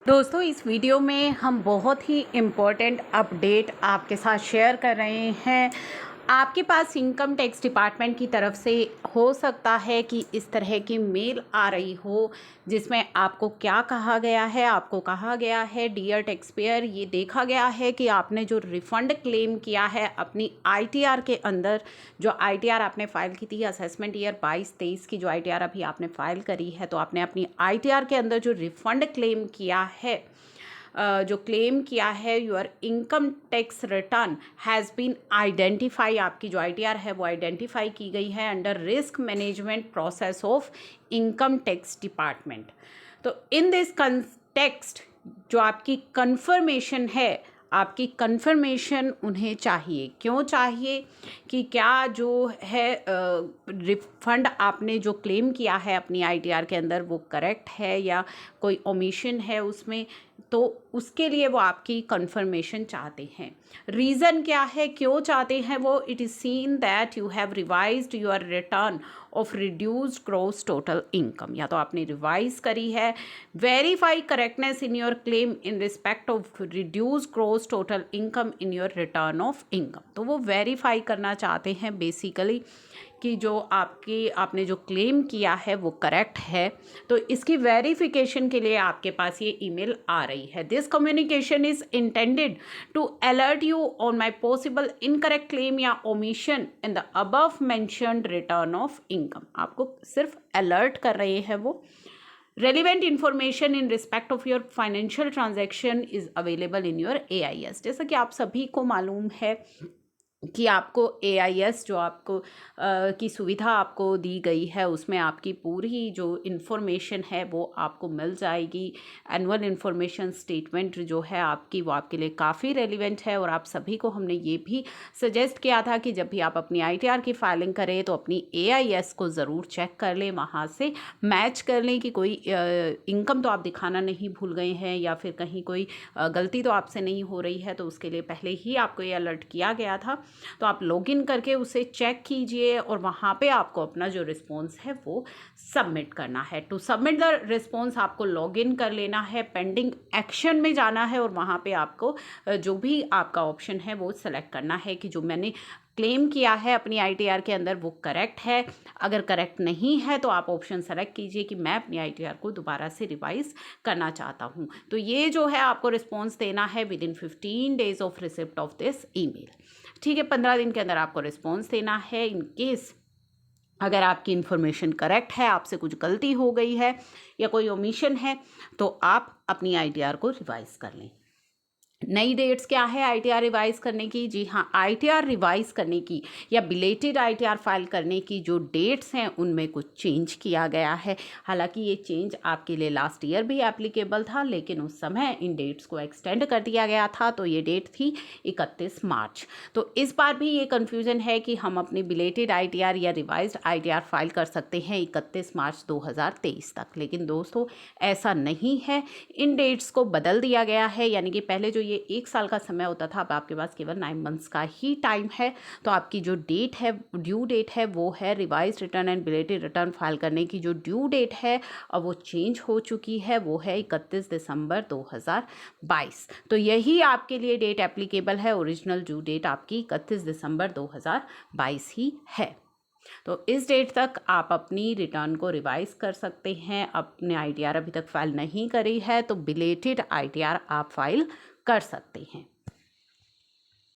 दोस्तों इस वीडियो में हम बहुत ही इम्पोर्टेंट अपडेट आपके साथ शेयर कर रहे हैं। आपके पास इनकम टैक्स डिपार्टमेंट की तरफ से हो सकता है कि इस तरह की मेल आ रही हो जिसमें आपको क्या कहा गया है। आपको कहा गया है डियर टैक्स पेयर, ये देखा गया है कि आपने जो रिफ़ंड क्लेम किया है अपनी आईटीआर के अंदर, जो आईटीआर आपने फ़ाइल की थी असेसमेंट ईयर 22-23 की जो आईटीआर अभी आपने फ़ाइल करी है, तो आपने अपनी आईटीआर के अंदर जो रिफ़ंड क्लेम किया है, जो क्लेम किया है your income tax return has been identify, आपकी जो आईटीआर है वो आइडेंटिफाई की गई है under risk management process of income tax department. तो इन दिस कंटेक्स्ट जो आपकी कंफर्मेशन है, आपकी कंफर्मेशन उन्हें चाहिए। क्यों चाहिए? कि क्या जो है रिफंड आपने जो क्लेम किया है अपनी आईटीआर के अंदर वो करेक्ट है या कोई ओमिशन है उसमें, तो उसके लिए वो आपकी कंफर्मेशन चाहते हैं। रीज़न क्या है, क्यों चाहते हैं वो? It is seen that you have revised your return of reduced gross total income, या तो आपने रिवाइज करी है। Verify correctness in your claim in respect of reduced gross total income in your return of income. तो वो verify करना चाहते हैं बेसिकली कि जो आपने जो क्लेम किया है वो करेक्ट है। तो इसकी वेरिफिकेशन के लिए आपके पास ये ईमेल आ रही है। This communication is intended to alert you on my possible incorrect claim या omission in the above mentioned return of income. आपको सिर्फ अलर्ट कर रहे हैं वो। Relevant information in respect of your financial transaction is available in your AIS। जैसा कि आप सभी को मालूम है कि आपको AIS जो आपको की सुविधा आपको दी गई है, उसमें आपकी पूरी जो इन्फॉर्मेशन है वो आपको मिल जाएगी। एनुअल इन्फॉर्मेशन स्टेटमेंट जो है आपकी, वो आपके लिए काफ़ी रेलिवेंट है। और आप सभी को हमने ये भी सजेस्ट किया था कि जब भी आप अपनी ITR की फाइलिंग करें तो अपनी AIS को ज़रूर चेक कर लें, वहाँ से मैच कर लें कि कोई इनकम तो आप दिखाना नहीं भूल गए हैं या फिर कहीं कोई गलती तो आपसे नहीं हो रही है। तो उसके लिए पहले ही आपको ये अलर्ट किया गया था। तो आप लॉगिन करके उसे चेक कीजिए और वहाँ पे आपको अपना जो रिस्पॉन्स है वो सबमिट करना है। टू सबमिट द रिस्पॉन्स आपको लॉगिन कर लेना है, पेंडिंग एक्शन में जाना है और वहाँ पे आपको जो भी आपका ऑप्शन है वो सेलेक्ट करना है कि जो मैंने क्लेम किया है अपनी ITR के अंदर वो करेक्ट है। अगर करेक्ट नहीं है तो आप ऑप्शन सेलेक्ट कीजिए कि मैं अपनी ITR को दोबारा से रिवाइज करना चाहता हूँ। तो ये जो है आपको रिस्पॉन्स देना है with in 15 days of receipt of this email. ठीक है, 15 दिन के अंदर आपको रिस्पॉन्स देना है। इन केस अगर आपकी इन्फॉर्मेशन करेक्ट है, आपसे कुछ गलती हो गई है या कोई ओमिशन है, तो आप अपनी ITR को रिवाइज कर लें। नई डेट्स क्या है ITR रिवाइज करने की? जी हाँ, ITR रिवाइज करने की या बिलेटेड ITR फाइल करने की जो डेट्स हैं उनमें कुछ चेंज किया गया है। हालांकि ये चेंज आपके लिए लास्ट ईयर भी एप्लीकेबल था, लेकिन उस समय इन डेट्स को एक्सटेंड कर दिया गया था। तो ये डेट थी 31 मार्च। तो इस बार भी ये कन्फ्यूज़न है कि हम अपनी बिलेटेड ITR या रिवाइज्ड ITR फाइल कर सकते हैं 31 मार्च 2023 तक, लेकिन दोस्तों ऐसा नहीं है। इन डेट्स को बदल दिया गया है, यानी कि पहले जो ये 1 साल का समय होता था, अब आपके पास केवल 9 मंथ्स का ही टाइम है। तो आपकी जो डेट है, ड्यू डेट है, वो है revise return and belated return file करने की जो ड्यू डेट है अब वो चेंज हो चुकी है, वो है 31 दिसंबर 2022। तो यही आपके लिए डेट एप्लीकेबल है। ओरिजिनल ड्यू डेट आपकी 31 दिसंबर 2022 ही है। तो इस डेट तक आप अपनी रिटर्न को रिवाइज कर सकते हैं। अपने ITR अभी तक फाइल नहीं करी है तो बिलेटेड ITR आप फाइल कर सकते हैं।